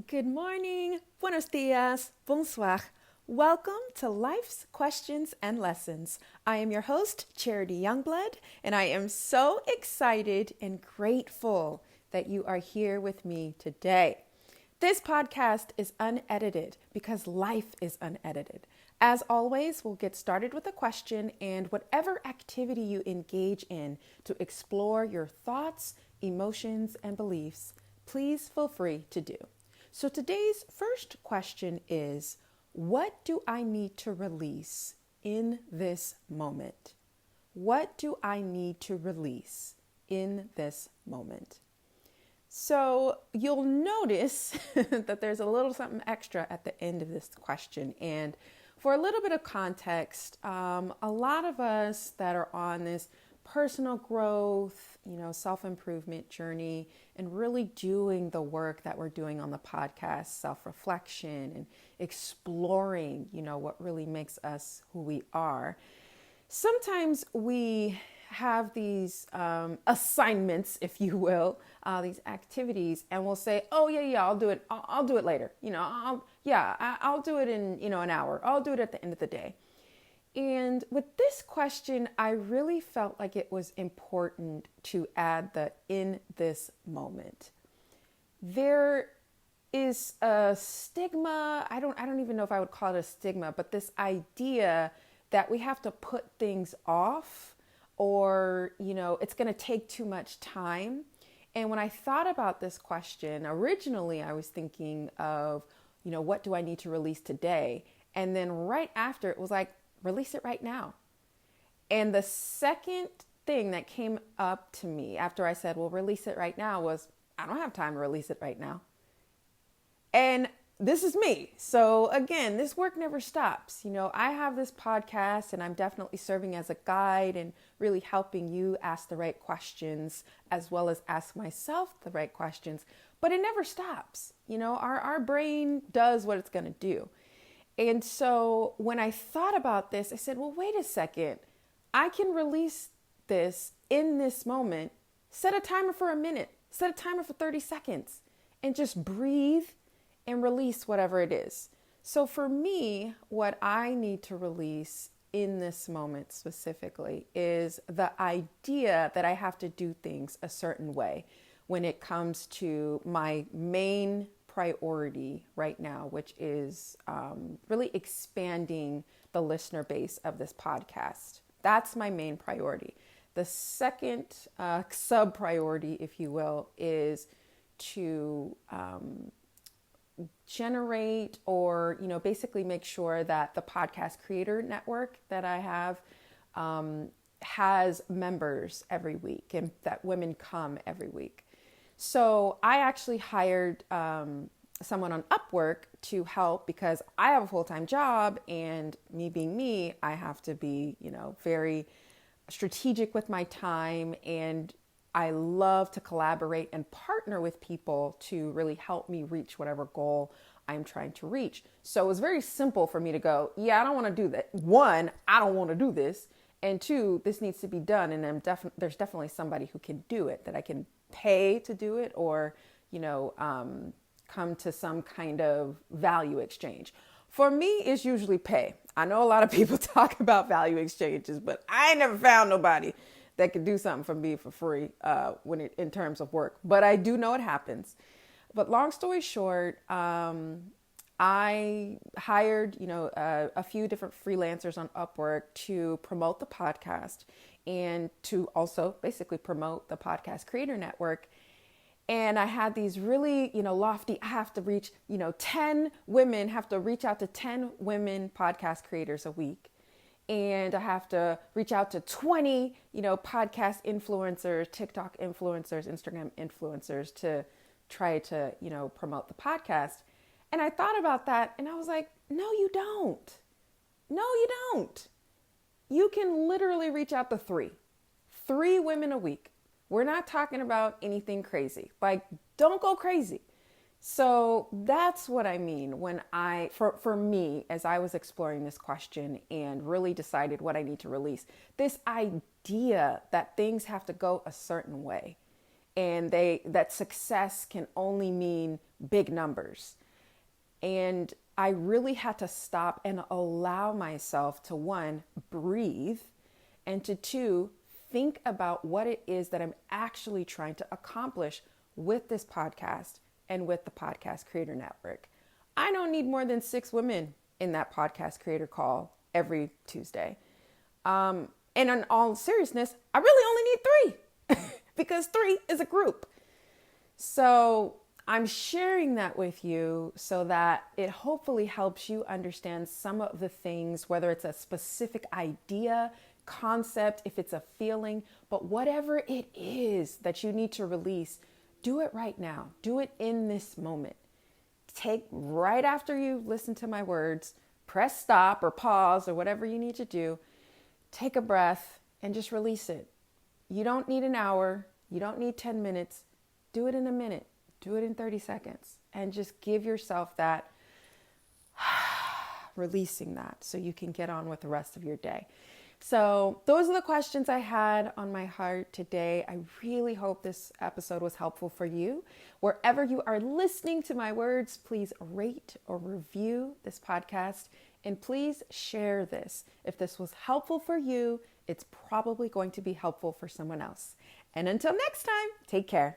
Good morning, buenos dias, bonsoir. Welcome to Life's Questions and Lessons. I am your host, Charity Youngblood, and I am so excited and grateful that you are here with me today. This podcast is unedited because life is unedited. As always, we'll get started with a question and whatever activity you engage in to explore your thoughts, emotions, and beliefs, please feel free to do. So today's first question is, what do I need to release in this moment? What do I need to release in this moment? So you'll notice that there's a little something extra at the end of this question. And for a little bit of context, a lot of us that are on this personal growth, self-improvement journey and really doing the work that we're doing on the podcast, self-reflection and exploring, what really makes us who we are. Sometimes we have these assignments, if you will, these activities, and we'll say, "Oh yeah, I'll do it. I'll do it later. I'll do it in an hour. I'll do it at the end of the day." And with this question, I really felt like it was important to add the "in this moment." There is a stigma. I don't even know if I would call it a stigma, but this idea that we have to put things off or, it's going to take too much time. And when I thought about this question, originally I was thinking of, what do I need to release today? And then right after it was like, release it right now. And the second thing that came up to me after I said, well, release it right now was, I don't have time to release it right now. And this is me. So again, this work never stops. I have this podcast and I'm definitely serving as a guide and really helping you ask the right questions as well as ask myself the right questions, but it never stops. Our brain does what it's going to do. And so when I thought about this, I said, well, wait a second. I can release this in this moment. Set a timer for a minute. Set a timer for 30 seconds and just breathe and release whatever it is. So for me, what I need to release in this moment specifically is the idea that I have to do things a certain way when it comes to my main priority right now, which is really expanding the listener base of this podcast. That's my main priority. The second sub priority, if you will, is to generate or, basically make sure that the podcast creator network that I have has members every week and that women come every week. So I actually hired someone on Upwork to help because I have a full-time job and me being me, I have to be, very strategic with my time, and I love to collaborate and partner with people to really help me reach whatever goal I'm trying to reach. So it was very simple for me to go, I don't want to do that. One, I don't want to do this. And two, this needs to be done. And there's definitely somebody who can do it, that I can pay to do it or, come to some kind of value exchange. For me, it's usually pay. I know a lot of people talk about value exchanges, but I ain't never found nobody that could do something for me for free in terms of work. But I do know it happens. But long story short, I hired, a few different freelancers on Upwork to promote the podcast and to also basically promote the Podcast Creator Network. And I had these really, lofty, I have to reach, 10 women, have to reach out to 10 women podcast creators a week. And I have to reach out to 20, podcast influencers, TikTok influencers, Instagram influencers to try to, promote the podcast. And I thought about that and I was like, no, you don't. No, you don't. You can literally reach out to three women a week. We're not talking about anything crazy. Like, don't go crazy. So that's what I mean when for me, as I was exploring this question and really decided what I need to release, this idea that things have to go a certain way. and that success can only mean big numbers. And I really had to stop and allow myself to, one, breathe, and to two, think about what it is that I'm actually trying to accomplish with this podcast and with the Podcast Creator Network. I don't need more than 6 women in that podcast creator call every Tuesday. And in all seriousness, I really only need 3 because 3 is a group. So I'm sharing that with you so that it hopefully helps you understand some of the things, whether it's a specific idea, concept, if it's a feeling, but whatever it is that you need to release, do it right now. Do it in this moment. Take right after you listen to my words, press stop or pause or whatever you need to do. Take a breath and just release it. You don't need an hour. You don't need 10 minutes. Do it in a minute. Do it in 30 seconds. And just give yourself that releasing that so you can get on with the rest of your day. So those are the questions I had on my heart today. I really hope this episode was helpful for you. Wherever you are listening to my words, please rate or review this podcast, and please share this. If this was helpful for you, it's probably going to be helpful for someone else. And until next time, take care.